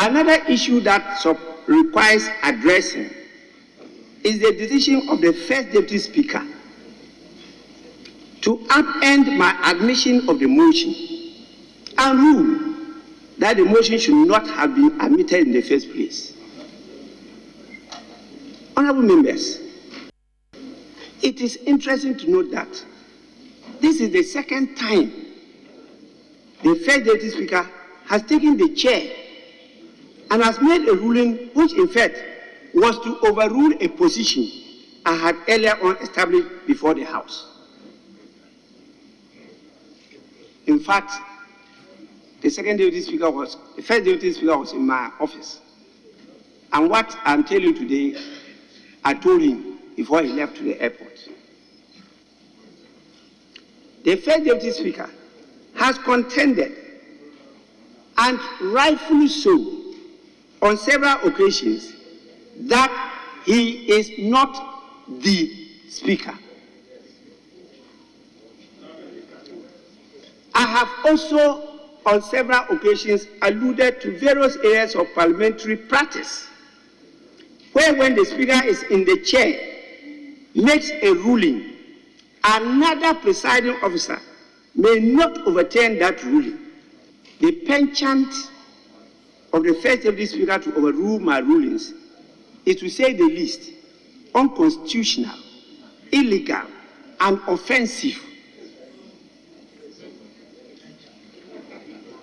Another issue that requires addressing is the decision of the first deputy speaker to upend my admission of the motion and rule that the motion should not have been admitted in the first place. Honorable members, it is interesting to note that this is the second time the first deputy speaker has taken the chair and has made a ruling which in fact was to overrule a position I had earlier on established before the House. In fact, the first deputy speaker was in my office. And what I'm telling you today, I told him before he left to the airport. The first deputy speaker has contended, and rightfully so, on several occasions, that he is not the speaker. I have also on several occasions alluded to various areas of parliamentary practice where when the speaker is in the chair, makes a ruling, another presiding officer may not overturn that ruling. The penchant of the first deputy speaker to overrule my rulings is, to say the least, unconstitutional, illegal, and offensive.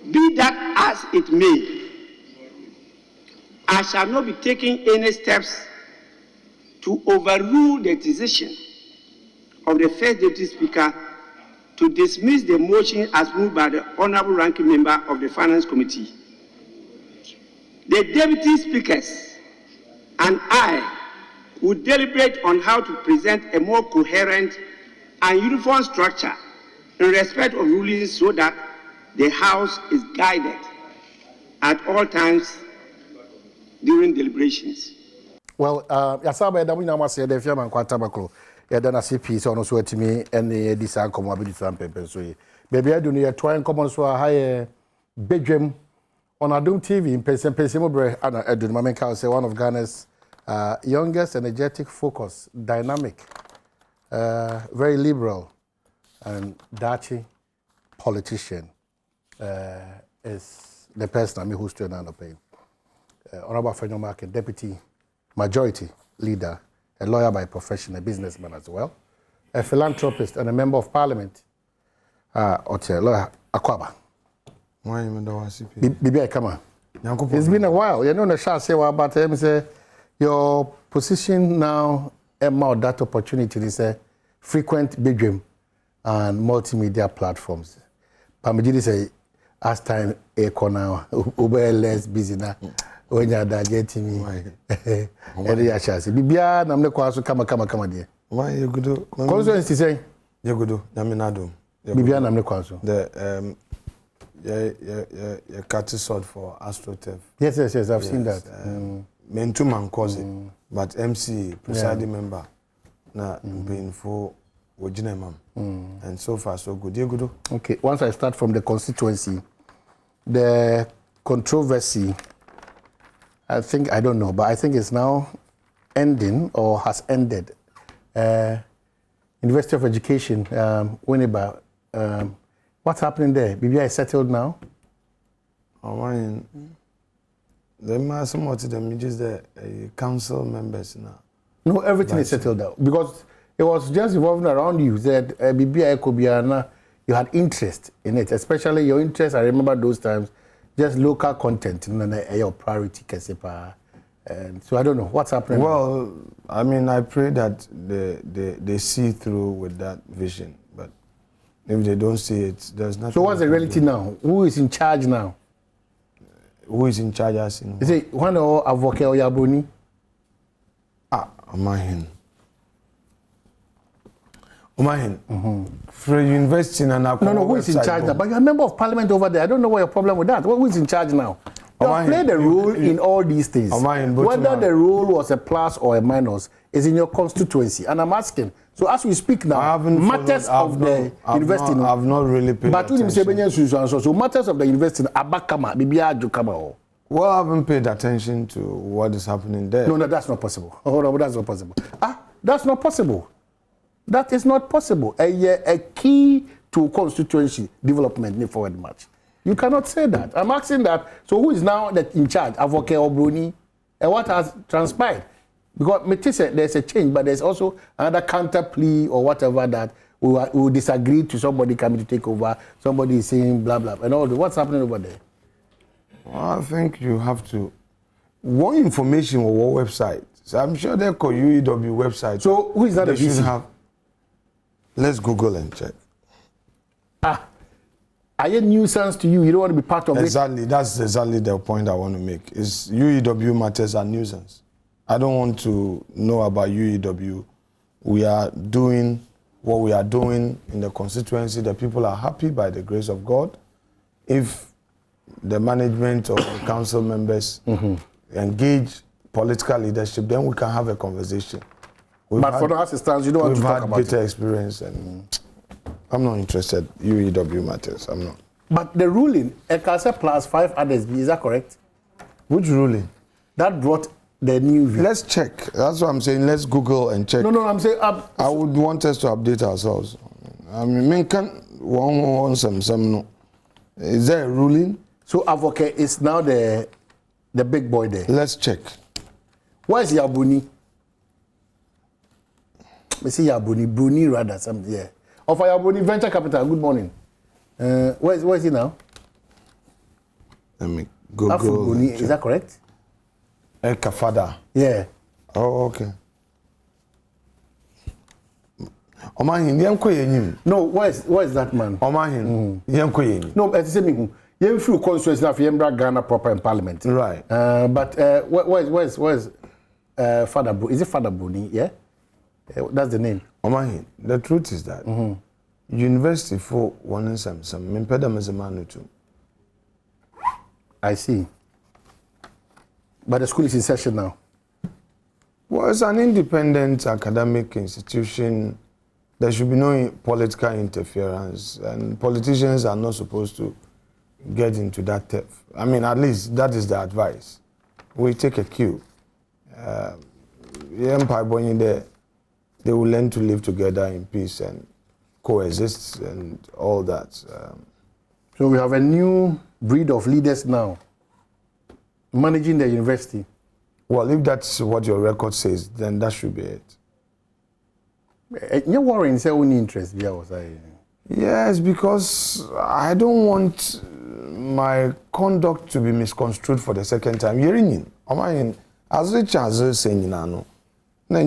Be that as it may, I shall not be taking any steps to overrule the decision of the first deputy speaker to dismiss the motion as moved by the honorable ranking member of the Finance Committee. The deputy speakers and I will deliberate on how to present a more coherent and uniform structure in respect of rulings so that the House is guided at all times during deliberations. Well, Yasaba Damina said the Fiaman Quatabaclo, Yadana CP, so no sweat to me, and the Disan Comabidi Mpensenpensemu. Baby, I do need a twine common so high Badwam on Adom TV, Mpensenpensemu, and Adom Mamenka, say one of Ghana's youngest, energetic, focused, dynamic, very liberal, and dirty politician. Is the person who's still not paying. Honorable Afenyo-Markin, Deputy Majority Leader, a lawyer by profession, a businessman as well, a philanthropist and a member of Parliament. Lawyer Kwabena. Why you CP? Bibi, come on. It's been a while. You know the shall say about him. Say your position now, about that opportunity is a frequent Badwam and multimedia platforms. Pamijidi say, as time a corner, Uber less busy now. When you're getting me, area chassis. Bibia, I'm not quite so come dear. Why you good? Constituency say, you good, Naminado. Bibia, I'm not quite so. The cattle sword for AstroTurf. Yes, I've seen that. Mentuman cause it, but MC, presiding member, na being for Wojinamam. And so far, so good. You good? Okay, once I start from the constituency, the controversy, I don't know, but I think it's now ending or has ended. University of Education, Winneba, what's happening there? BBI is settled now? There are some of them, just the council members now. No, everything is settled now because it was just evolving around you. That BBI Kobiana, you had interest in it, especially your interest. I remember those times, just local content, your priority, and so I don't know what's happening. Well, I mean, I pray that they see through with that vision, but if they don't see it, there's nothing. So what's the reality now? Who is in charge now? Who is in charge? As in is it one or advocate or Yaboni? WithOmanhene. WithOmanhene. For university and no, who is in charge now? But you're a member of parliament over there. I don't know what your problem with that. Who is in charge now? You have played a role in all these things. Whether the role was a plus or a minus is in your constituency. And I'm asking, so as we speak now, matters of the university. I've not really paid attention. So matters of the university, Abakama, Bibia Jukama. Well, I haven't paid attention to what is happening there. No, that's not possible. Hold on, that's not possible. That's not possible. That is not possible. A key to constituency development in forward march. You cannot say that. I'm asking that. So who is now in charge? Avoke or Bruni? And what has transpired? Because there's a change, but there's also another counter plea or whatever that we will disagree to somebody coming to take over. Somebody is saying blah blah and all. What's happening over there? Well, I think you have to. One information on our website. So I'm sure they call UEW website. So who is that? They should have. Let's Google and check. Are you a nuisance to you? You don't want to be part of exactly, it? That's exactly the point I want to make. Is UEW matters are nuisance. I don't want to know about UEW. We are doing what we are doing in the constituency. The people are happy by the grace of God. If the management or the council members engage political leadership, then we can have a conversation. But for the assistance, you don't want to talk about it. We've had better experience, and I'm not interested. UEW matters. I'm not. But the ruling, Ekase plus 5 others, is that correct? Which ruling? That brought the new view. Let's check. That's what I'm saying. Let's Google and check. No, I'm saying... I would want us to update ourselves. I mean, is there a ruling? So Avoke is now the big boy there. Let's check. Where is Yabuni? I see Yabuni, Bruni rather, something, yeah. Of Yabuni Venture Capital, good morning. Where is he now? Let me Google. Bruni, is that correct? Kafada. Yeah. Oh, okay. Omanhene, no, where is that man? Omanhene, no, it's the same. You feel constituency of Yembra Ghana proper in parliament. Right. But where's Father Bruni? Is it Father Bruni? Yeah? That's the name. Omanhene, the truth is that university for one and some Mpensenpensemu too. I see. But the school is in session now. Well, it's an independent academic institution. There should be no political interference, and politicians are not supposed to get into that depth. I mean, at least that is the advice. We take a cue. The empire going there, they will learn to live together in peace and coexist and all that. So we have a new breed of leaders now managing the university. Well, if that's what your record says, then that should be it. You're worrying, say only interest. Yes, because I don't want my conduct to be misconstrued for the second time. You're in. As a chance saying no. So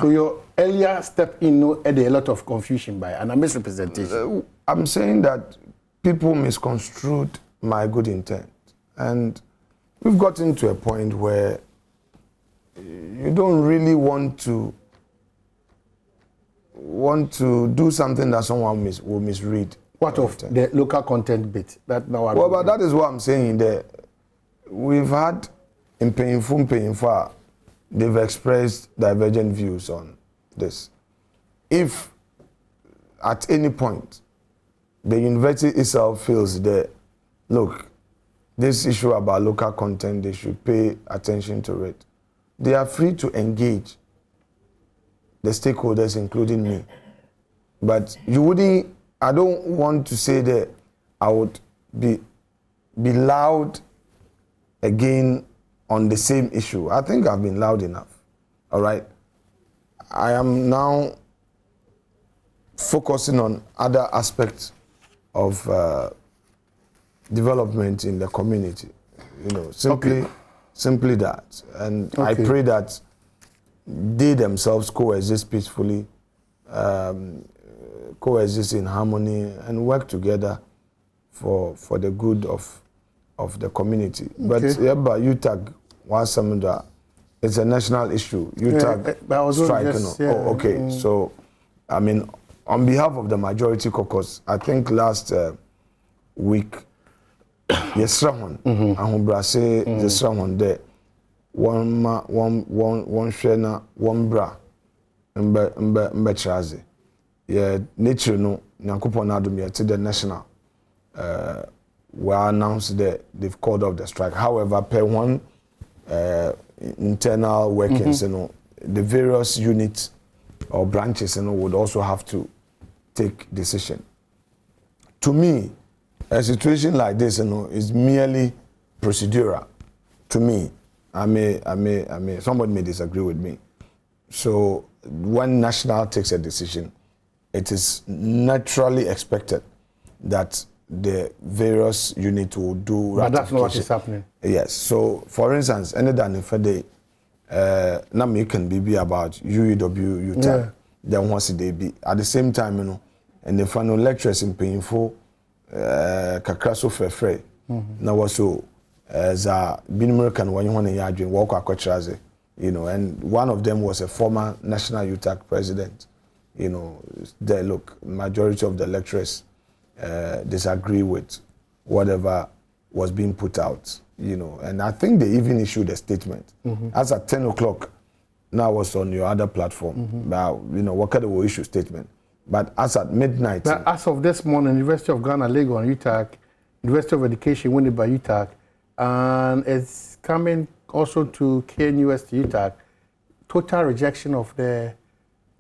your earlier step in had a lot of confusion by and a misrepresentation. I'm saying that people misconstrued my good intent, and we've gotten to a point where you don't really want to do something that someone will misread. What of the local content bit? That now. Well, but that is what I'm saying there. We've had in painful, they've expressed divergent views on this. If at any point the university itself feels that, look, this issue about local content, they should pay attention to it, they are free to engage the stakeholders, including me. But you wouldn't, I don't want to say that I would be loud again on the same issue. I think I've been loud enough, all right? I am now focusing on other aspects of development in the community, you know, simply that. And I pray that they themselves coexist peacefully, coexist in harmony, and work together for the good of the community. But UTAG was some that it's a national issue. UTAG striking. So I mean, on behalf of the majority caucus, I think last week, yes, someone, and who brase the someone there, one share one bra, mbe chaze. Yeah, nature no, nyankopon adom yet the national were announced that they've called off the strike. However, per one internal workings, the various units or branches, would also have to take decision. To me, a situation like this, is merely procedural. To me, I may, somebody may disagree with me. So when national takes a decision, it is naturally expected that the various units will do ratification. But that's not what is happening. Yes. So, for instance, any than if they now can be about UEW, UTAG, then once they be at the same time, and the final lectures in painful kakraso fefre. Now also as a bin American when you want to yard walk a and one of them was a former national UTAG president. There look, majority of the lecturers disagree with whatever was being put out, and I think they even issued a statement. As at 10 o'clock, now I was on your other platform, but what kind of issue statement. But as at midnight. But as of this morning, University of Ghana, Lagos, UTAG, University of Education, winning by UTAG, and it's coming also to KNUST UTAG, total rejection of the.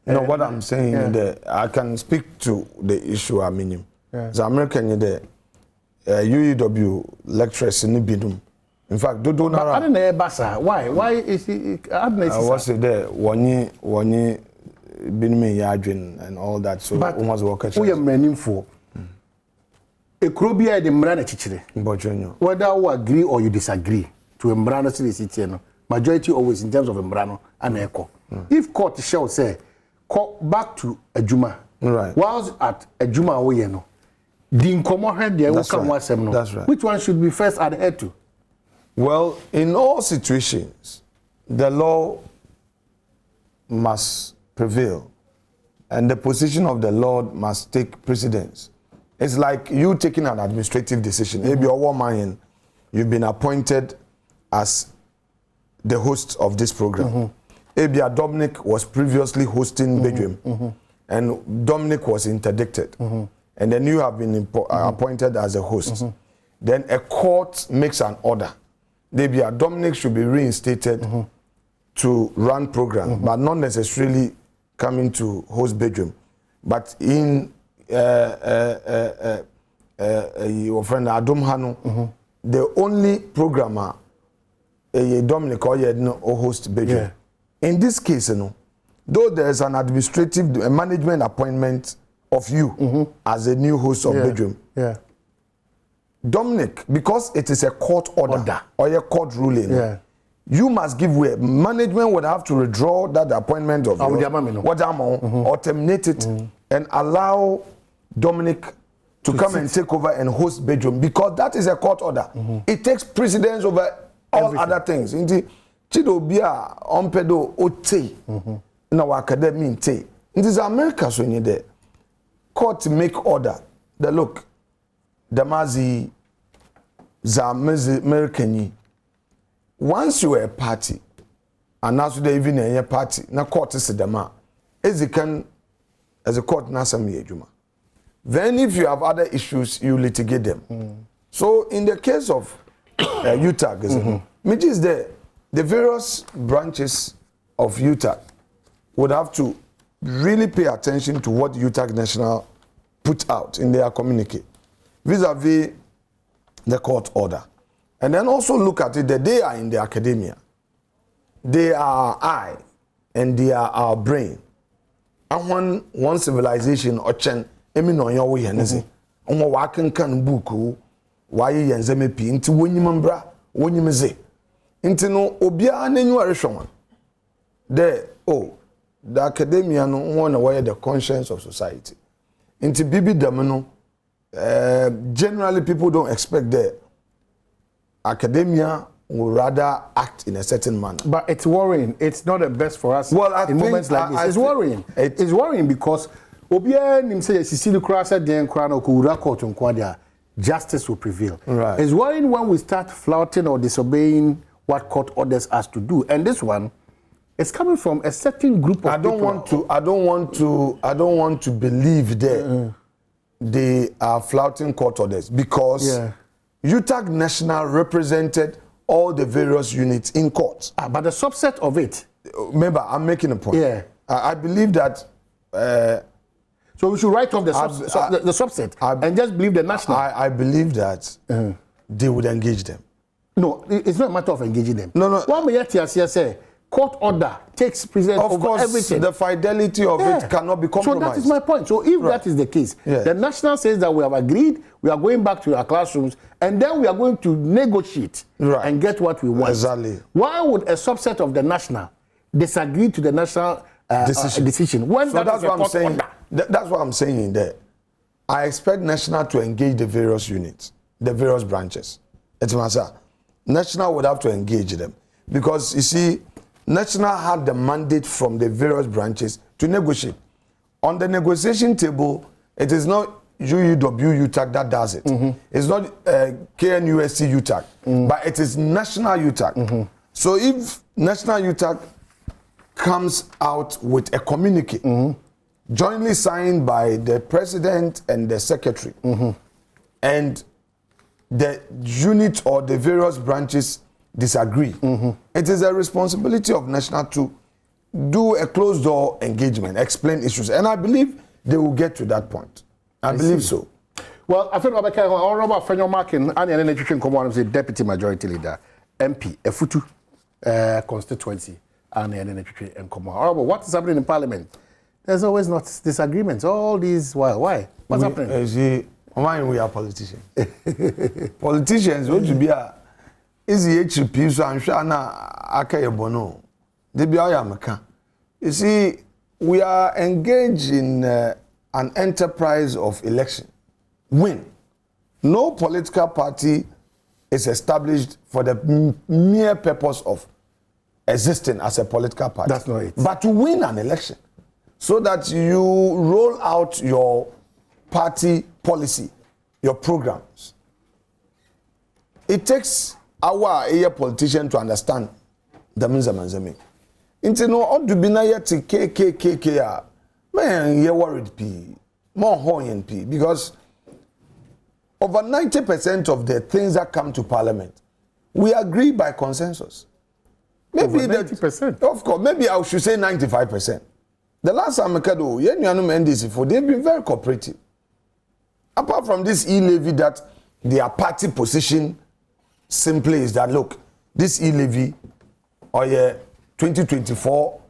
What I'm saying, I can speak to the issue. I mean, the American, the UEW lecturers in Bidum. In fact, I don't know. Why? Why is it? I was there one Binme Yadrin and all that. So, but we are meaning for a crobia de Mrana Chichire. Whether you agree or you disagree to Mbrano City, majority always in terms of Mbrano and Echo. If court shall say, call back to a Juma, right? Whilst at a Juma, Din Comohead, there will come one seminal. That's right. Which one should be first adhered to? Well, in all situations, the law must prevail, and the position of the Lord must take precedence. It's like you taking an administrative decision. Maybe withOmanhene, you've been appointed as the host of this program. Abia Dominic was previously hosting Badwam, and Dominic was interdicted, and then you have been appointed as a host. Then a court makes an order. Abia Dominic should be reinstated to run program, but not necessarily coming to host Badwam. But in your friend Adom the only programmer Dominic or host Badwam. In this case, though there is an administrative management appointment of you as a new host of Badwam, Dominic, because it is a court order or a court ruling, you must give way. Management would have to withdraw that appointment of yours, or terminate it and allow Dominic to come and take over and host Badwam, because that is a court order. It takes precedence over all other things. Chido bia ompedo ote na wakademi nte. It is America so in there. Court make order. The look, the mazi za American. Once you are a party, and now today even a party, na court is the ma. As a court na sami ejuma. Then if you have other issues, you litigate them. So in the case of UTAG, which is the various branches of UTAG would have to really pay attention to what UTAG National put out in their communique vis-a-vis the court order. And then also look at it that they are in the academia. They are our eye and they are our brain. And one civilization or chen emi no yo we henese. Onwo wa kan book why yenze mepi nti wonyimambra wonyimeze. Nti no obia anenyu arehwon. The academia no one aware the conscience of society. Nti bibi dem no generally people don't expect the academia will rather act in a certain manner. But it's worrying. It's not the best for us in moments like this. It's worrying. It's worrying because obia nim say Sicily cross den crown ko record on kwadia justice will prevail. Right. It's worrying when we start flouting or disobeying what court orders us to do. And this one is coming from a certain group of people. I don't want to believe that they are flouting court orders, because UTAG National represented all the various units in court. But the subset of it. Remember, I'm making a point. Yeah. I believe that. So we should write off the subset and just believe the national. I believe that they would engage them. No, it's not a matter of engaging them. No. One may say court order takes precedence over everything. The fidelity of it cannot be compromised. So that is my point. So if that is the case, the national says that we have agreed, we are going back to our classrooms, and then we are going to negotiate and get what we want. Exactly. Why would a subset of the national disagree to the national decision? When so that's what I'm saying. That's what I'm saying in there. I expect national to engage the various units, the various branches. It's my national would have to engage them because you see. National had the mandate from the various branches to negotiate. On the negotiation table, it is not UUW UTAG that does it. It's not KNUST UTAG, but it is National UTAG. So if National UTAG comes out with a communique, jointly signed by the president and the secretary, and the unit or the various branches disagree. It is a responsibility of national to do a closed door engagement, explain issues, and I believe they will get to that point. I believe so. Well, Afenyo-Markin, Honorable Afenyo-Markin, and the Nutrition Command, the Deputy Majority Leader, MP, Efutu constituency, and the Nutrition Command. Honorable, what is happening in Parliament? There's always not disagreements. All these, why? What's happening? See, why we are politicians? Politicians want to be a easy HP, so I'm sure na akayebono. They be ayamaka. You see, we are engaged in an enterprise of election. Win. No political party is established for the mere purpose of existing as a political party. That's not it. But to win an election, so that you roll out your party policy, your programs. It takes our politician to understand the Manzami. Into no odubina yet KKKK, man, you're worried P, more Hoyan P, because over 90% of the things that come to Parliament, we agree by consensus. Maybe 90%. Of course, maybe I should say 95%. The last time they've been very cooperative. Apart from this e-levy that their party position simply is that, look, this e-levy or 2024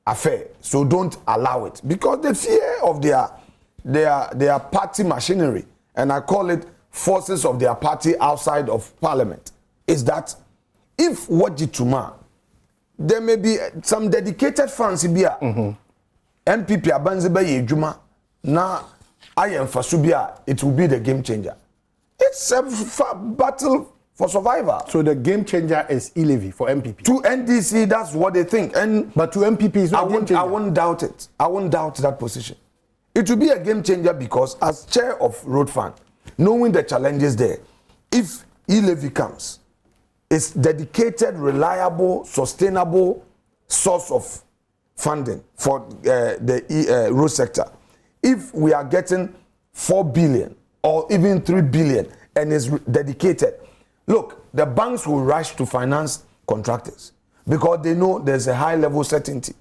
affair, so don't allow it. Because the fear of their party machinery, and I call it forces of their party outside of Parliament, is that if Wajituma, there may be some dedicated fans here. NPP abanzebe yejuma na ayemfasubia, it will be the game changer. It's a battle for survival. So the game changer is e-levy for MPP. To NDC, that's what they think. But to MPP, is not game changer. I won't doubt it. I won't doubt that position. It will be a game changer because as chair of Road Fund, knowing the challenges there, if e-levy comes, it's dedicated, reliable, sustainable source of funding for the road sector. If we are getting 4 billion or even 3 billion and is dedicated, look, the banks will rush to finance contractors because they know there's a high level certainty.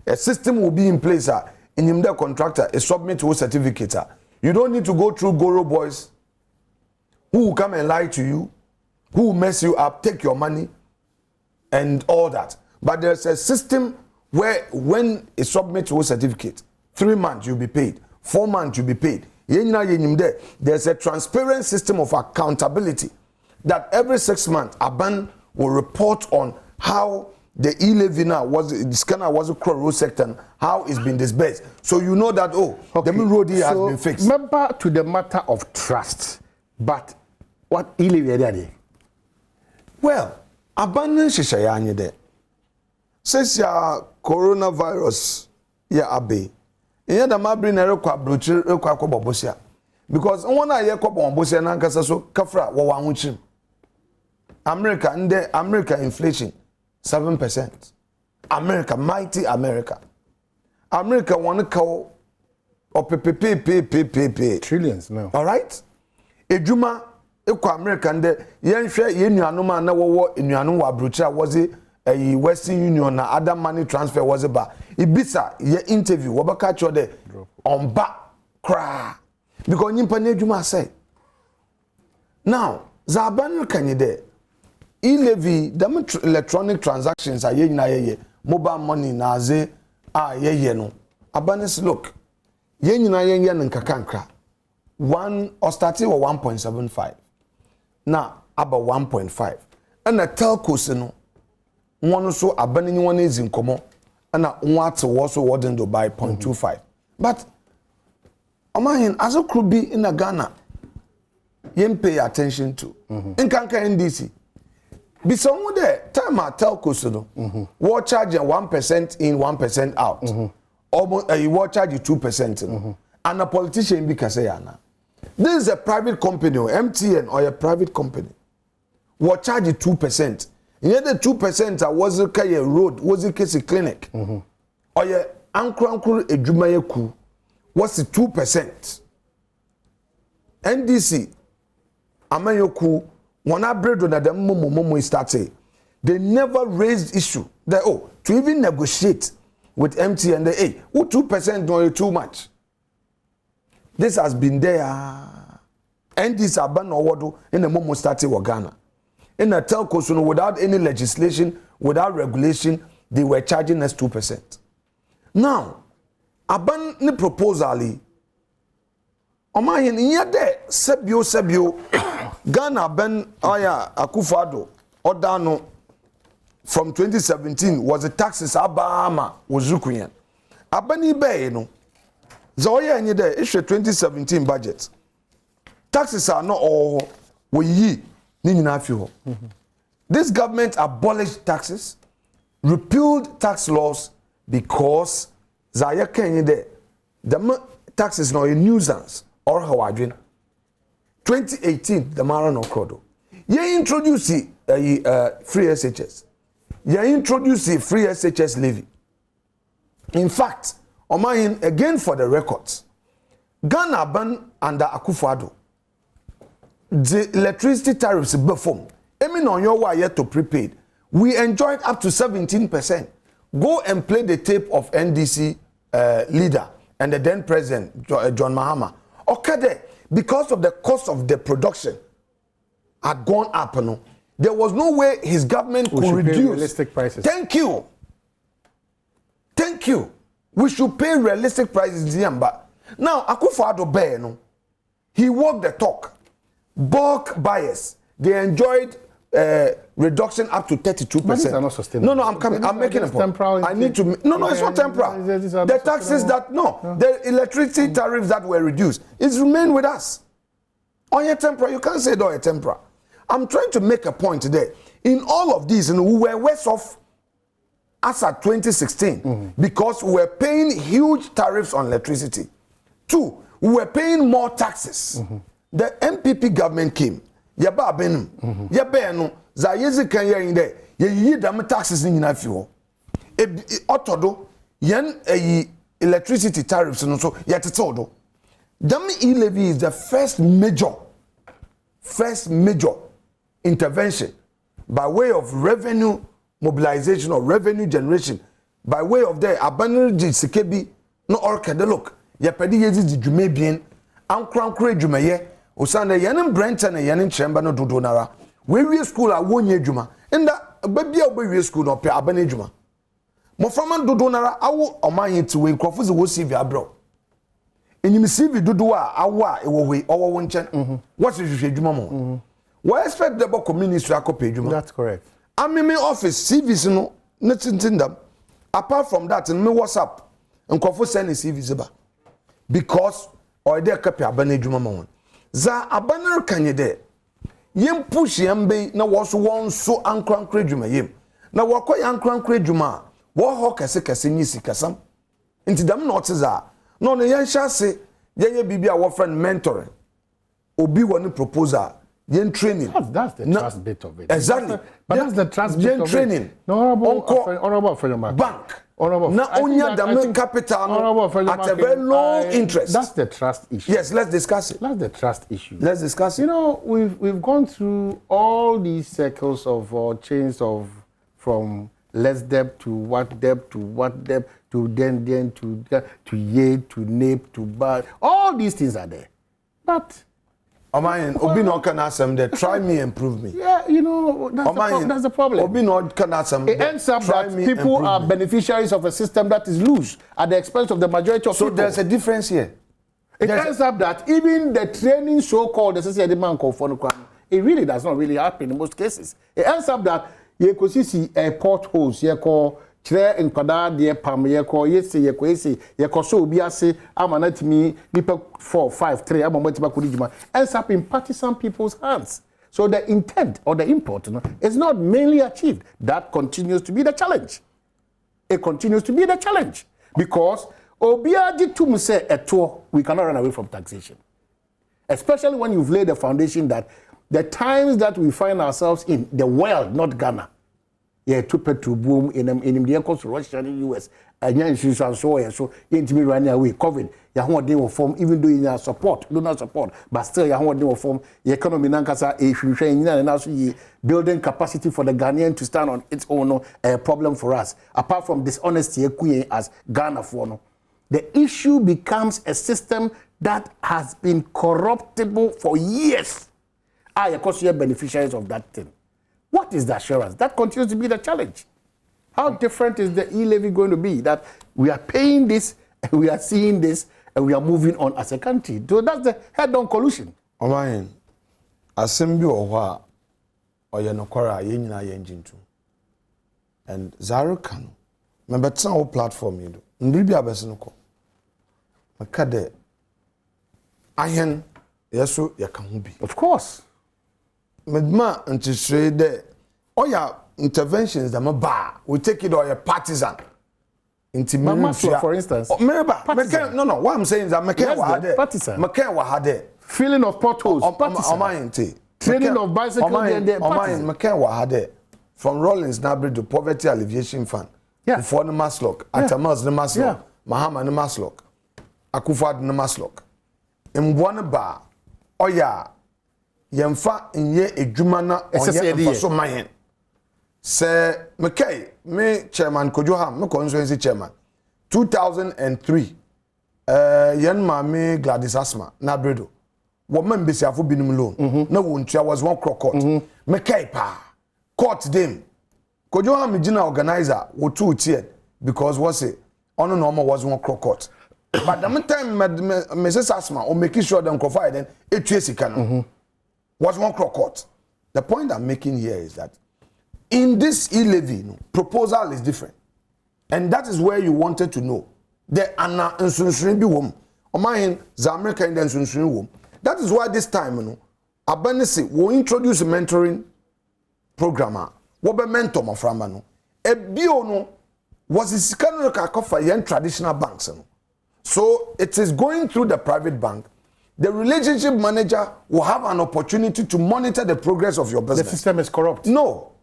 A system will be in place. In the contractor, a submit to a certificate. You don't need to go through Goro boys who will come and lie to you, who will mess you up, take your money, and all that. But there's a system where when a submit to a certificate, 3 months you'll be paid, 4 months you'll be paid. There's a transparent system of accountability that every 6 months, Aban will report on how the e-levy now was a road sector, how it's been disbursed. So you know that, the main road here has been fixed. Remember to the matter of trust, but what e-levy are they? Well, Aban Shishayanya there. Says ya coronavirus ya abe. Inya da mabri na rekwa brochi rekwa kwa bobosia. Because one na ye kwa bobosia na nkasa so kafra wo wa hunchim. America inflation 7%. America, mighty America. America want to call or pay. Trillions now. All right? Ejuma ekwa America nde yenhwe yenuanom na wowo enuanom wa abrochira was a Western Union na other money transfer was ba ibisa ye interview wobaka cho de on ba kra because nyimpa na adwuma say now zaban kan de e-levy them electronic transactions are ye nyina ye mobile money na ze ye no abanis look ye nyina ye nkakankra one or starting with 1.75 now about 1.5 and a telcos no one so abanini one is in common and what also wording to buy 0.25 but Omanhene as a could be in a Ghana you pay attention to in Kanka NDC be someone there time at telcos no what charge 1% in 1% out almost you what charge 2% and a politician be kasayana. This is a private company, or MTN, or a private company. What charge 2%? Yet the 2% was a road, was a case clinic. Or your uncle Ejumayeku was the 2%. NDC, Amayoku, one upgrade on the Momo started. They never raised issue. They to even negotiate with MTN, they hey, 2% don't too much. This has been there, and this aban or in the moment started with Ghana. In a telco, without any legislation, without regulation, they were charging us 2%. Now, aban ni proposal, Omanhene yade sebio Ghana ben aya Akufo-Addo Odano from 2017 was the taxes abama was Zukuyen. Abani be no. Zoya any day issue 2017 budget. Taxes are not all we This government abolished taxes, repealed tax laws because Zaya Kenya there. The taxes now a nuisance or Hawadrin. 2018 the Maran Okrodo. Ye introduce free SHS. Ye introduce free SHS levy. In fact, Omanhene again for the records. Ghana ban under Akufo-Addo. The electricity tariffs perform. Emi on your wire to prepaid. We enjoyed up to 17%. Go and play the tape of NDC leader and the then president John Mahama. Okay, there because of the cost of the production had gone up. No, there was no way his government could reduce realistic prices. Thank you. Thank you. We should pay realistic prices. Now, Akufo-Addo no, he walked the talk. Bulk buyers, they enjoyed reduction up to 32%. But these are not sustainable. No, I'm coming. I'm making a point. I need to. No, it's not temporal. The taxes the electricity tariffs that were reduced, it's remain with us. On your temporal, you can't say they're temporal. I'm trying to make a point today. In all of these, we were worse off as at 2016 because we were paying huge tariffs on electricity. 2, we were paying more taxes. The MPP government came. Yaba benum. Yaba no za yezi kan yen de ye dam taxes ni nyina fi ho. Otodo yen electricity tariffs no so yetetedo. Dam e-levy is the first major intervention by way of revenue mobilization or revenue generation by way of the abanergy sikebi no orkade look ye pedi yezi dwuma bien ankrankra dwuma ye osane yanin brenta na yanin chemba no dodo nara we school a wonye dwuma nda babia obewie school no pe abane dwuma mo fama dodo nara awo Omanhene ti we nkrofo ze wo CV abro enyim CV dodo a awo a ewo we owo wo nchen what is hwehwe dwuma mo we expect the community akope dwuma. That's correct. Amimi office CVs no netintindam apart from that in me WhatsApp nkrofo send CVs ba because or dey copy abane dwuma mo za abaner kanye de yem push yembe na wo so ankrankra dwuma yem na wakoy ankrankra dwuma wo ho kese nyisi kasam intidam na oteza no ne yen hyase yenye bibia wo friend mentoring obi woni proposal yen training that's the trust bit of it. Exactly. But that's the trust bit of training. It. No, honorable Afenyo-Markin. Bank Now, only the capital at a very low interest. That's the trust issue. Yes, let's discuss it. That's the trust issue. Let's discuss it. You know, we've gone through all these circles of chains of from less debt to what debt to what debt to then to yea to nape to bad. All these things are there, but. Obi no can ask them there. Try me and prove me. Yeah, you know that's the problem. Obi no can ask them. It ends up that people are beneficiaries of a system that is loose at the expense of the majority of people. So there's a difference here. It ends up that even the training so-called it really does not really happen in most cases. It ends up that you could see potholes, you call chere nkwadaa de pam ye ko yesi ye ko esi ye ko so obi ase amanatimi nipa 4 5 3 amamatiba kudijuma ends up in partisan people's hands. So the intent or the import is not mainly achieved. That continues to be the challenge. It continues to be the challenge because obiaji tum say eto we cannot run away from taxation. Especially when you've laid the foundation that the times that we find ourselves in the world, not Ghana. Yeah, to boom in the course of Russia and the US. And issues and so intimate running away. COVID, they will form, even though you support, do not support, but still they will form the economy nankasa if you train and also building capacity for the Ghanaian to stand on its own problem for us. Apart from dishonesty as Ghana for the issue becomes a system that has been corruptible for years. Of course, you are beneficiaries of that thing. What is the assurance? That continues to be the challenge. How different is the e-levy going to be? That we are paying this, and we are seeing this, and we are moving on as a country. So that's the head-on collusion. Oman, assembly or yenokora yenina yenjintu. And Zaro Kano, remember it's our platform you do. Ndibi abesinoko. Makade ayen yeso yakahubi. Of course. Medma antisre de oya interventions that we take it or a partisan. Maslow, for instance. No. What I'm saying is that McCain filling of potholes. Training of bicycles. From Rollins Nabri to Poverty Alleviation Fund. Yeah. Before the Maslock, Atamas the Maslock, Mahama the Maslock, Akufad the Maslock. In one bar, oya. Yemfa inye ejumana onye mfaso mahen se mekay me chairman Kojoham me constituency chairman 2003 yen mame Gladys Asma na bredo wo man besiafo binum loan na wontua was one court mekay pa court dem Kojoham gina organizer wo two tier because was it ono no was one court but the time Mrs Asma o make sure them provide then etue sika no was one court. The point I'm making here is that in this e-levy, proposal is different. And that is where you wanted to know. The Anna and Sunshine be wom. Omahin, the American and Sunshine wom. That is why this time, Abanisi will introduce a mentoring programmer. What be mentor my friend? A biono was a scanner for young traditional banks. So it is going through the private bank. The relationship manager will have an opportunity to monitor the progress of your business. The system is corrupt. No.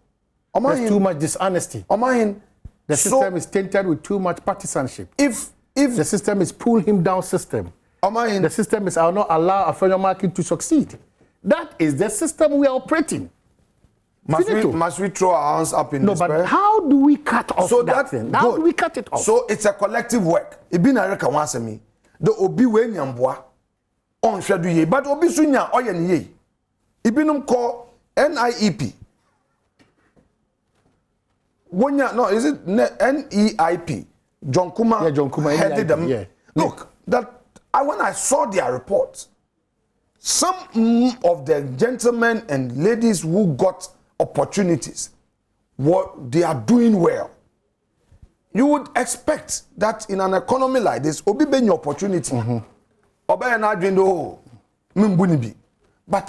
There's too much dishonesty. The system is tainted with too much partisanship. If the system is pull him down system, the system is I'll not allow Afenyo-Markin to succeed. That is the system we are operating. Must we throw our hands up in despair? No, but how do we cut off that thing? How do we cut it off? So it's a collective work. Ibinareka wants me. The obi we nyambwa. On schedule ye, but obi sunya oyen ye. Ibinum call NIEP. No, is it NEIP? John Kuma, headed them. Yeah. Look, when I saw their reports, some of the gentlemen and ladies who got opportunities, they are doing well. You would expect that in an economy like this, obi be your opportunity. But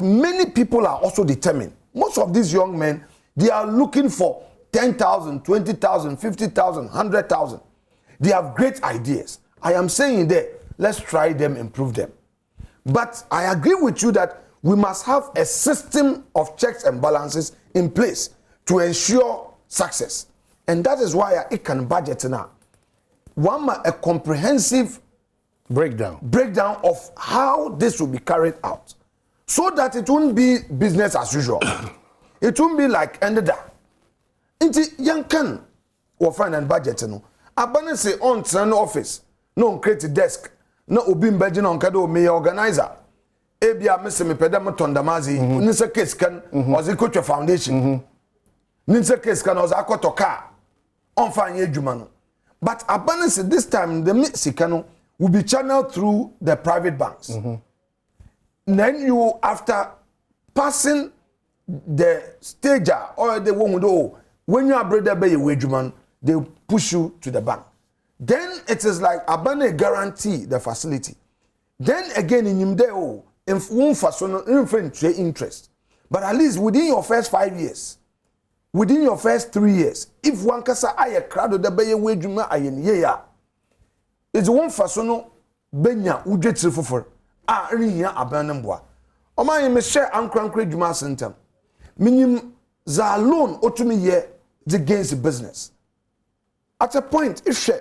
many people are also determined. Most of these young men, they are looking for 10,000, 20,000, 50,000, 100,000. They have great ideas. I am saying that let's try them, improve them. But I agree with you that we must have a system of checks and balances in place to ensure success. And that is why I can budget now. a comprehensive breakdown of how this will be carried out, so that it won't be business as usual. It won't be like ended up. Inti yankan or find and budget no. Abane say on turn office, no create a desk, no obim budget on kado may organizer. Ebia Mr. Mepedam Tondamazi, Nisa case can was a coach foundation. Nisa case can was a coto car on fine jumano. But Abane said this time the Mexicano will be channeled through the private banks. Then you, after passing the stager or the one who when you are brother by your wage man, they push you to the bank. Then it is like Abane guarantee the facility. Then again in Nimdeo, if one for interest. But at least within your first 5 years, within your first 3 years, if one kasa aye crowd the bay wage man ayen yeah, it's one for sono benya ujet for riya abanamboa. Oma ye me share ankrankre juma center. Minim za loan otumi ye the against business. At a point, if she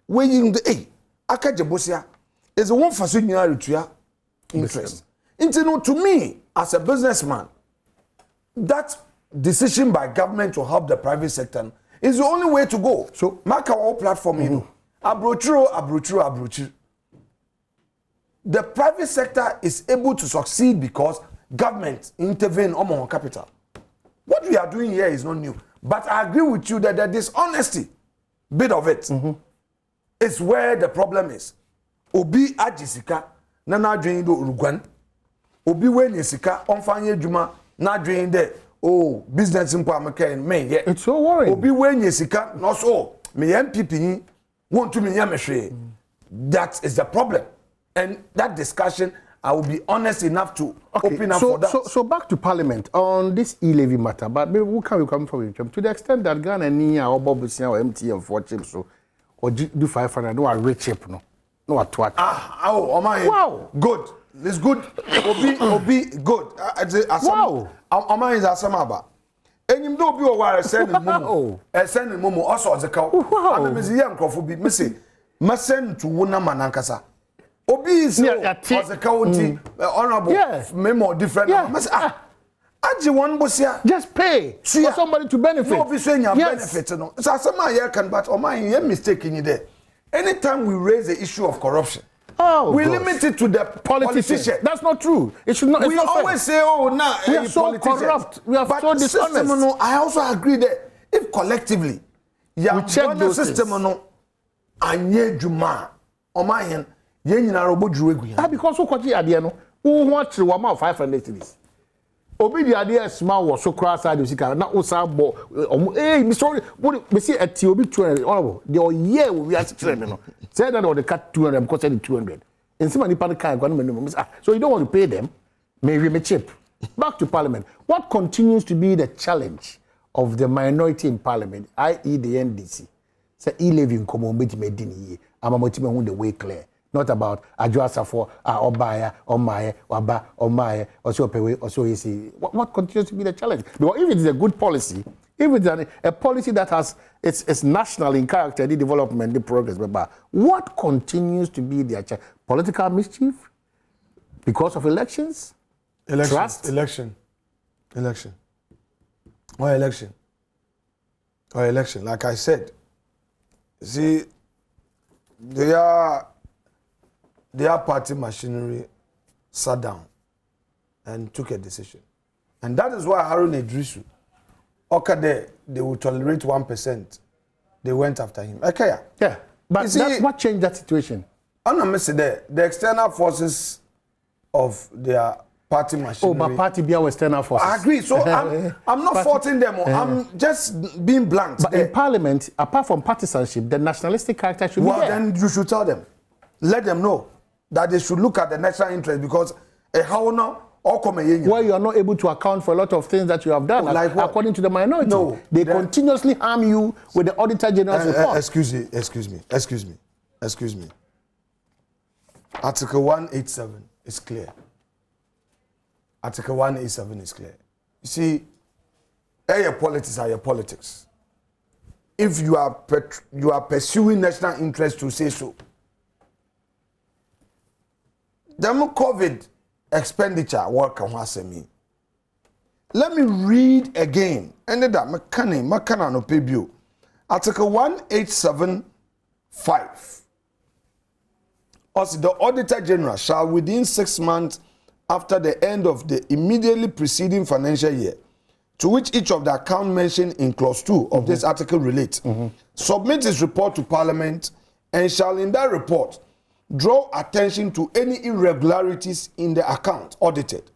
weighing the akajebosia is a one for senior interest. To me, as a businessman, that decision by government to help the private sector is the only way to go. So, mark our platform, you know. Abrochiro. The private sector is able to succeed because government intervene on capital. What we are doing here is not new. But I agree with you that the dishonesty bit of it is where the problem is. Obi ajisika na na dwen do urugwan. Obi wenye sika onfanye juma na dwen de business mpo amaka men ye. It's so worrying. Obi wenye sika no so me MPP want to me yamehwe. That is the problem. And that discussion, I will be honest enough to open up for that. So back to Parliament on this e-levy matter, but maybe who can we come from? To the extent that Ghana Nia or Bobusia or MTM 4 chips so or do 500 no a rich chip no a twat. Wow, good. It's good. Obi good. Wow. Oma is asamaba. Enyim do obi o ware send mumu. Send mumu also the cow. I am a young crop be missing. Must send to Wuna Manankasa. Obi is as a county honorable memo different. Aji one bosia just pay for somebody to benefit. No be saying benefit no. So some here can but o man you mistaken you there. Anytime we raise the issue of corruption, we limit it to the politician. That's not true. It should not. We always say, we are so corrupt. We are so dishonest. I also agree that if collectively, we check the system no, anye juma, o man because so kwaji ade no who want to wama 500 cities obi di ade small was so cross side usika na o sa bo me sorry we see at obi 200 honorable the year we are 300 no say that or the cut 200 because they 200 in some any pan kan so you don't want to pay them maybe me cheap. Back to Parliament, what continues to be the challenge of the minority in Parliament, i.e. the NDC? Say e-levy in common bit medini amamotime the way clear. Not about adjust for obaya, omaye, waba, omaye, also pay, also easy. What continues to be the challenge? Because if it is a good policy, if it's a policy that has it's national in character, the development, the progress, but what continues to be the challenge? Political mischief because of elections? Trust? Election. Why election? Like I said, see, their party machinery sat down and took a decision. And that is why Harun Idrisu, they would tolerate 1%. They went after him. Okay. Yeah. But what changed that situation? The external forces of their party machinery. But party be our external forces. I agree. So I'm not faulting them. I'm just being blunt. But in Parliament, apart from partisanship, the nationalistic character should be there. Well, then you should tell them. Let them know that they should look at the national interest because why you are not able to account for a lot of things that you have done, like according to the minority. No, they continuously harm you with the Auditor General's report. Excuse me. Article 187 is clear. Article 187 is clear. You see, your politics are your politics. if you are pursuing national interest to say so. The COVID expenditure work on me. Let me read again. Ended up makana no pebio. Article 1875. Also, the Auditor General shall within 6 months after the end of the immediately preceding financial year, to which each of the account mentioned in clause 2 of this article relates, submit his report to Parliament, and shall in that report draw attention to any irregularities in the account audited,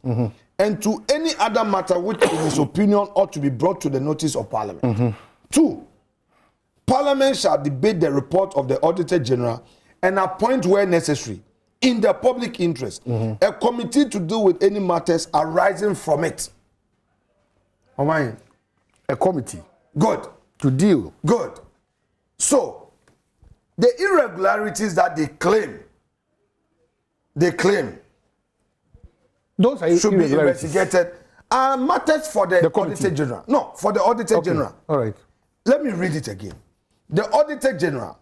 and to any other matter which in his opinion ought to be brought to the notice of Parliament. 2, Parliament shall debate the report of the Auditor General and appoint where necessary, in the public interest, a committee to deal with any matters arising from it. A committee. Good. To deal. Good. So, the irregularities that they claim, those are should be investigated, are matters for the Auditor General. No, for the Auditor General. All right. Let me read it again. The Auditor General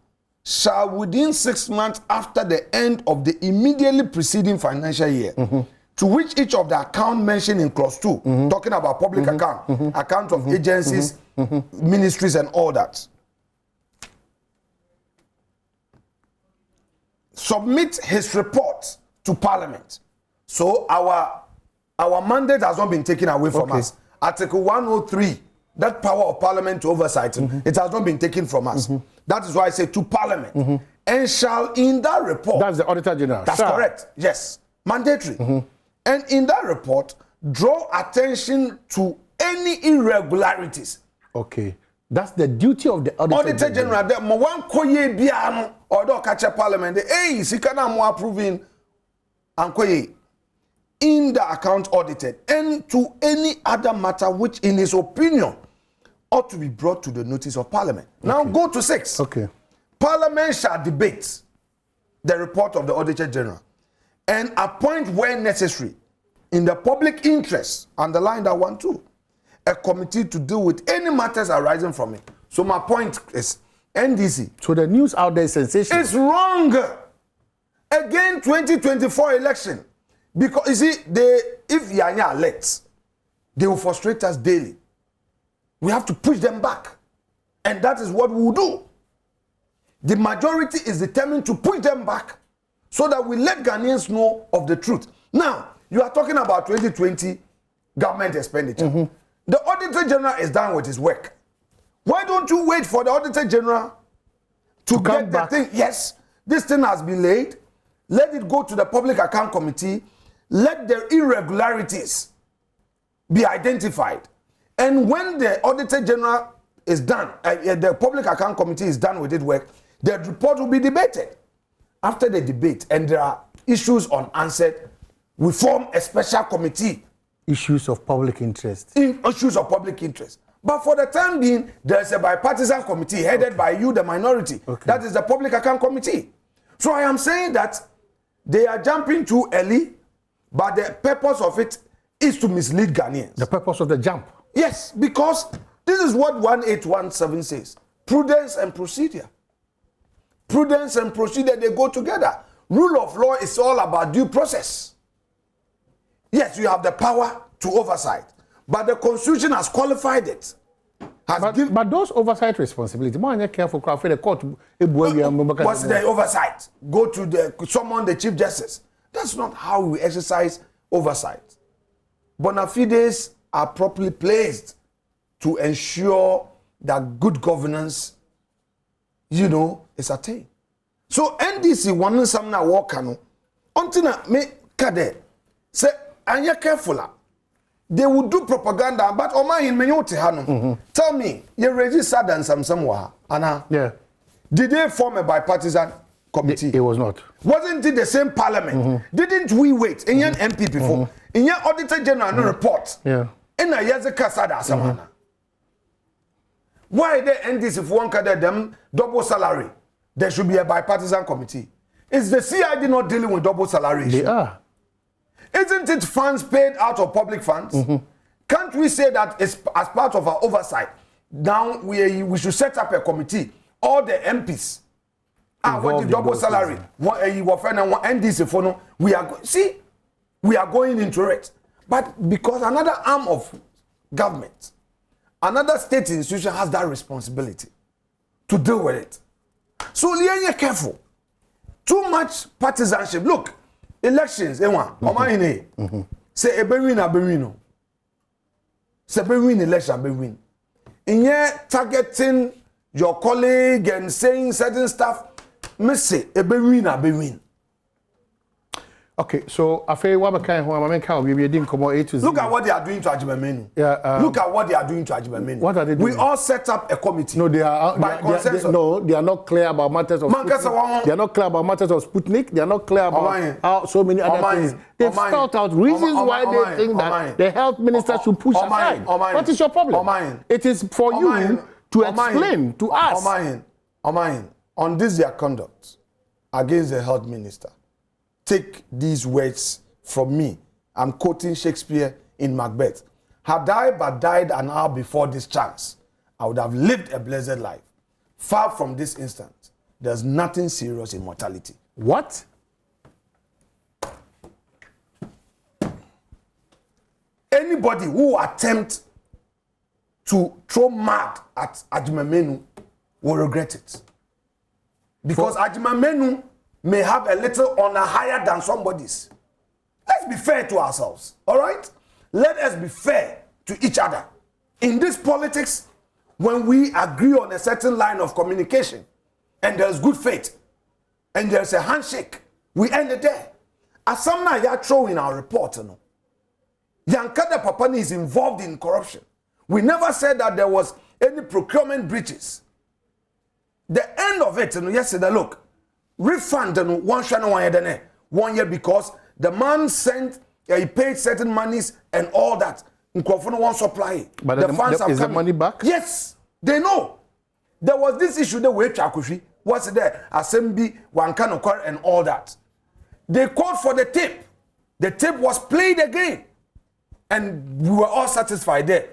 shall within 6 months after the end of the immediately preceding financial year, to which each of the account mentioned in clause 2, talking about public account of agencies, ministries and all that, submit his report to Parliament. So our mandate has not been taken away from us. Article 103, that power of Parliament to oversight, it has not been taken from us. That is why I say to Parliament. And shall in that report... That's the Auditor General. That's correct. Yes. Mandatory. And in that report, draw attention to any irregularities. Okay. That's the duty of the Auditor General. The one koye biano or do catch Parliament. Hey, sikana mo approving and koye in the account audited, and to any other matter which in his opinion ought to be brought to the notice of Parliament. Now go to 6. Okay. Parliament shall debate the report of the Auditor General and appoint where necessary in the public interest, underline that one too, a committee to deal with any matters arising from it. So my point is, NDC. So the news out there is sensational. It's wrong. Again, 2024 election. Because you see, if you are elect, they will frustrate us daily. We have to push them back. And that is what we will do. The majority is determined to push them back so that we let Ghanaians know of the truth. Now, you are talking about 2020 government expenditure. The Auditor General is done with his work. Why don't you wait for the Auditor General to get the thing? Yes, this thing has been laid. Let it go to the Public Account Committee. Let the irregularities be identified. And when the Auditor General is done, the Public Account Committee is done with its work, the report will be debated. After the debate, and there are issues unanswered, we form a special committee. Issues of public interest. Issues of public interest. But for the time being, there's a bipartisan committee headed by you, the minority. That is the Public Account Committee. So I am saying that they are jumping too early, but the purpose of it is to mislead Ghanaians. The purpose of the jump? Yes, because this is what 1817 says. Prudence and procedure. Prudence and procedure, they go together. Rule of law is all about due process. Yes, you have the power to oversight, but the Constitution has qualified it. But those oversight responsibilities, more careful, the court. What's the oversight? Go to summon the Chief Justice. That's not how we exercise oversight. Bona fides are properly placed to ensure that good governance, is attained. So NDC wanting some na work until me kade say anya careful. They will do propaganda, but Omanhene menyote hano. Tell me, you registered and some Anna. Yeah. Did they form a bipartisan committee? It was not. Wasn't it the same Parliament? Didn't we wait in your MP before? In your Auditor General no report. Yeah. In a yazaka sada samana. Why the NDC if one can them double salary? There should be a bipartisan committee. Is the CID not dealing with double salary? They are. Isn't it funds paid out of public funds? Can't we say that it's as part of our oversight? now we should set up a committee. All the MPs what the double salary. What NDC for no. We are going into it. But because another arm of government, another state institution has that responsibility to deal with it. So be careful. Too much partisanship. Look, elections, withOmanhene. Say a win. Say win election, win. In here targeting your colleague and saying certain stuff, me say a win. Okay, so Look at what they are doing to Ajimamenu. Yeah, look at what they are doing to Ajimamenu. What are they doing? We all set up a committee. No, they are they are not clear about matters of Sputnik. They are not clear about matters of Sputnik. They are not clear about how so many other things. They've spelled out reasons why they think that the health minister should push aside. What is your problem? It is for you to explain to us. On this their conduct against the health minister. Take these words from me. I'm quoting Shakespeare in Macbeth. Had I but died an hour before this chance, I would have lived a blessed life. Far from this instant, there's nothing serious in mortality. What? Anybody who attempts to throw mud at Ajimamenu will regret it. Because Ajimamenu may have a little honor higher than somebody's. Let's be fair to ourselves, all right? Let us be fair to each other. In this politics, when we agree on a certain line of communication, and there's good faith, and there's a handshake, we end it there. As some now you throw in our report, you know, Yankada Papani is involved in corruption. We never said that there was any procurement breaches. The end of it, you know, yesterday, look, refund 1 year because the man sent, he paid certain monies and all that. Nkrofo won't supply. But the funds is the money back? Yes, they know. There was this issue that we Chakushi was there, Assembly, Wankanokor and all that. They called for the tape. The tape was played again, and we were all satisfied there.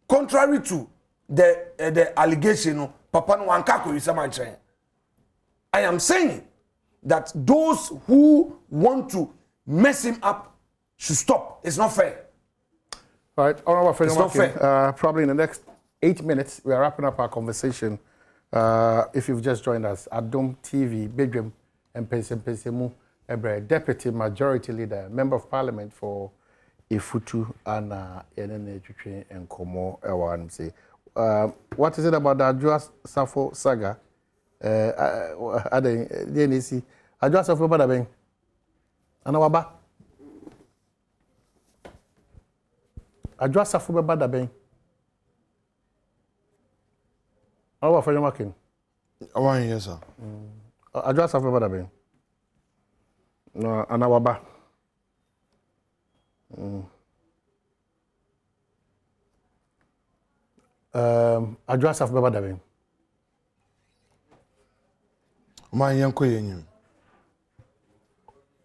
Contrary to the allegation, Papa Nwankako is a I am saying that those who want to mess him up should stop. It's not fair. All right, it's not fair. Probably in the next 8 minutes, we are wrapping up our conversation. If you've just joined us, Adom TV, Badwam, Mpensenpensemu, Deputy Majority Leader, Member of Parliament for Ifutu and Enene and Komo Ewansi. What is it about the Adjoa Safo saga? DNC. Adjoa Safo Badabeng. Anawaba. Adjoa Safo Badabeng. How about Afenyo-Markin? Yes, sir. Adjoa Safo Badabeng. No, Anawaba. Adjoa Safo Badabeng.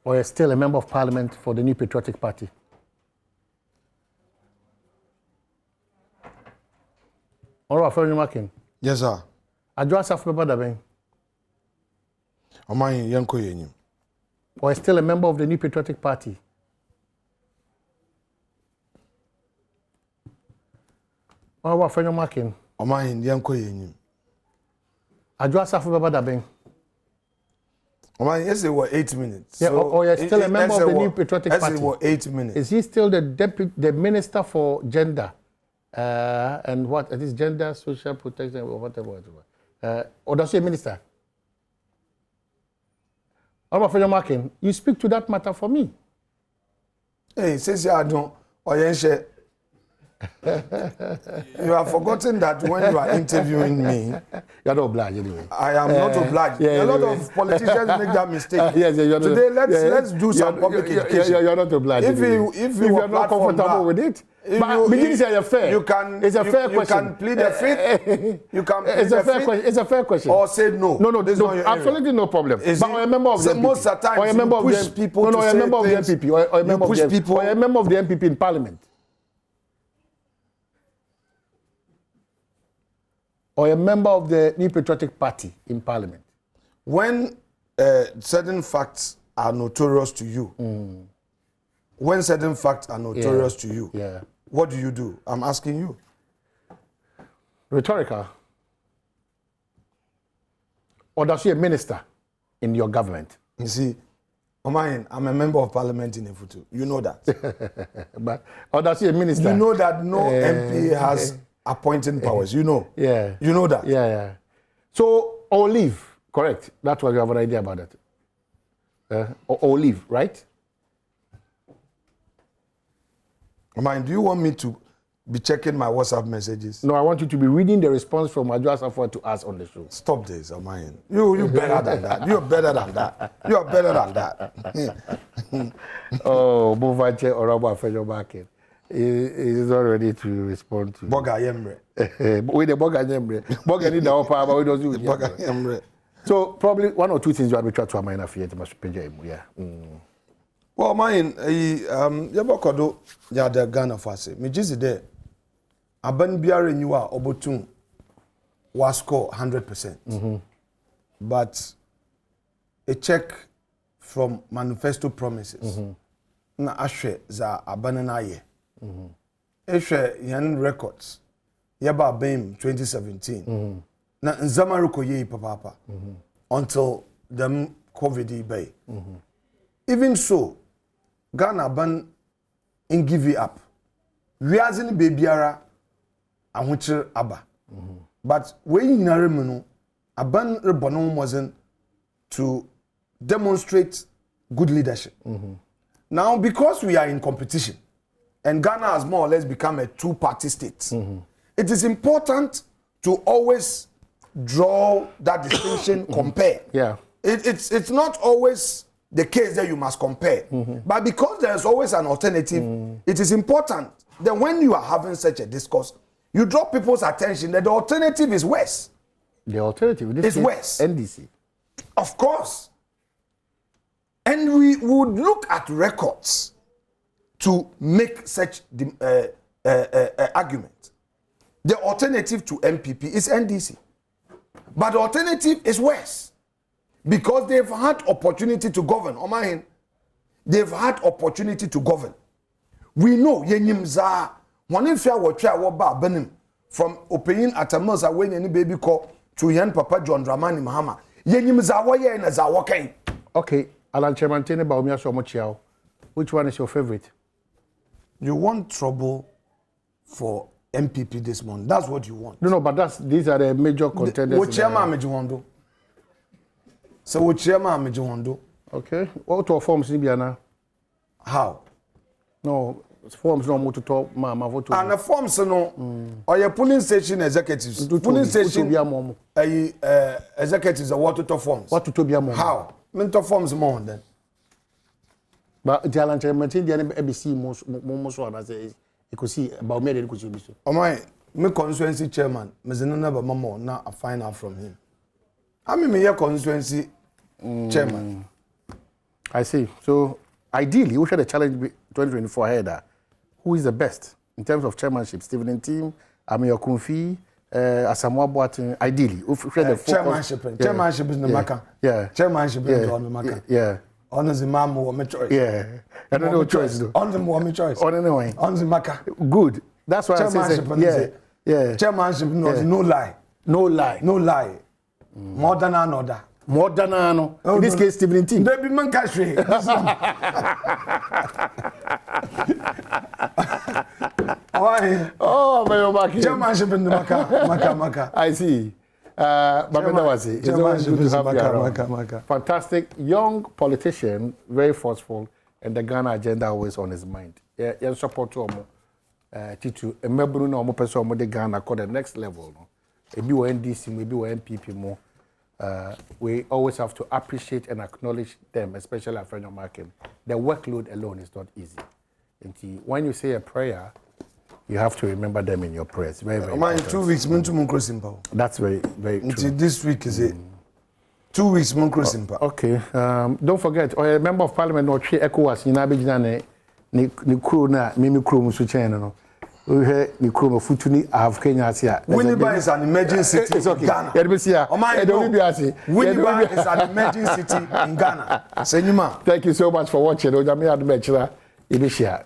Or you're still a member of parliament for the New Patriotic Party? Or Afenyo-Markin? Yes, sir. Adjoa Safo Badabeng. Or you're still a member of the New Patriotic Party? Or Afenyo-Markin? Adjoa Safo Badabeng. Yes, it was 8 minutes. Yeah, or you're still a member of the New Patriotic Party? Yes, it was 8 minutes. Is he still the Minister for Gender? And what? It is Gender, Social Protection, or whatever. Or does he a minister? How about Afenyo-Markin? You speak to that matter for me. Hey, says I don't. You have forgotten that when you are interviewing me, you're not obliged anyway. I am not obliged. Yeah, a lot of politicians make that mistake. Yes, today, let's do some public education. You're not obliged. If you're not comfortable with it, but begin to say you're fair. You can. It's a fair question. You can plead the fifth. You can. It's a fair question. It's a fair question. Or say no. No. There's absolutely no problem. But I'm a member of the MPP. Most of the time, you push people to say things. Or a member of the MPP in Parliament. or a member of the New Patriotic Party in Parliament? When certain facts are notorious to you, when certain facts are notorious to you, what do? I'm asking you. Rhetorical. Or does he a minister in your government? You see, I'm a member of Parliament in Ifutu. You know that. But or does he a minister? You know that no MP has appointing powers. You know. Yeah. You know that. Yeah. So or leave, correct? That's what you have an idea about that. Or leave, right? Do you want me to be checking my WhatsApp messages? No, I want you to be reading the response from Adjo Asafo to us on the show. Stop this, Omahin. You better than that. You're better than that. You're better than that. Oh, Bovache Orabo Afenyo-Markin. He is not ready to respond to. Boga Yemre. With the Boga Yemre. Boga need the upper, but we don't do Boga Yemre. So probably one or two things you have to try to amend after you must pay him. Yeah. Well, mine, Yabokodo, Yada Ghana Fase. Me just there. Aban biara nyua obotun was score 100%. But a check from manifesto promises. Na ashwe za abanana ye. Ashwe yan records. Yaba BAME 2017. Na nzamaruko ye papa. Until the COVID bay. Even so, Ghana ban in give it up. We as in babyara and aba. But when you aban rebonon wasn't to demonstrate good leadership. Now, because we are in competition, and Ghana has more or less become a two-party state, it is important to always draw that distinction, compare. Yeah. It's not always the case that you must compare. But because there's always an alternative, it is important that when you are having such a discourse, you draw people's attention that the alternative is worse. The alternative is worse. NDC. Of course. And we would look at records to make such argument. The alternative to MPP is NDC. But the alternative is worse. Because they've had opportunity to govern. Omahin, they've had opportunity to govern. We know Yenyimza, one in fair benim from opinion at a month away any baby call to Yan Papa John Dramani Mahama. Yenyimza waye na zawakai. Okay, Alan Chairman Tene Baumia Somochiao. Which one is your favorite? You want trouble for MPP this month. That's what you want. No, but these are the major contenders. What chairman Mejiwando? So what chairman Mejiwando? Okay. What forms Nibiana? How? No, forms no more to talk, mama. And the forms no. Or your polling station executives. Polling station executives are what to talk forms. What to be a How? Mental forms more then. But the Alan Chairman the ABC most one as you could see about me. Could you be so? Oh my constituency chairman, Mezenana Mamo, now I find out from him. I mean, my constituency chairman. I see. So ideally, we should the challenge 2024 header. Who is the best in terms of chairmanship? Stephen Team, Amir Kunfi, Asamoah Boateng. Ideally, we should the chairmanship. Chairmanship is the Maka. Yeah. Chairmanship is on the Maka. Yeah. On the Mamu or my choice. Yeah. I don't know choice though. On the Mohammed choice. On the way. On the Maka. Good. That's why chairmanship. Yeah. Chairmanship no lie. No lie. No lie. More than another. More than ano. In this case, Stephen Team. Baby man country. Oh, Afenyo-Markin. Chairmanship in the Maka. I see. Babenda was it. It's always good to have you around. Fantastic young politician, very forceful, and the Ghana agenda always on his mind. Yeah, support to Titu. Remember, no more person more the Ghana call the next level. No, maybe we NDC, maybe we MPP more. We always have to appreciate and acknowledge them, especially Afenyo-Markin. The workload alone is not easy. And when you say a prayer, you have to remember them in your prayers. Very, very important. 2 weeks, That's very, very true. This week is it. 2 weeks, okay. Don't forget, a member of parliament or three ECOWAS in Abidjan, ni crew na mimi crew musu channel no. we ni kurom futuni have Kenya asia. Winneba is an emerging city in Ghana. Winneba is an emerging city in Ghana. Senyuma. Thank you so much for watching. Ojami admechira ibishia.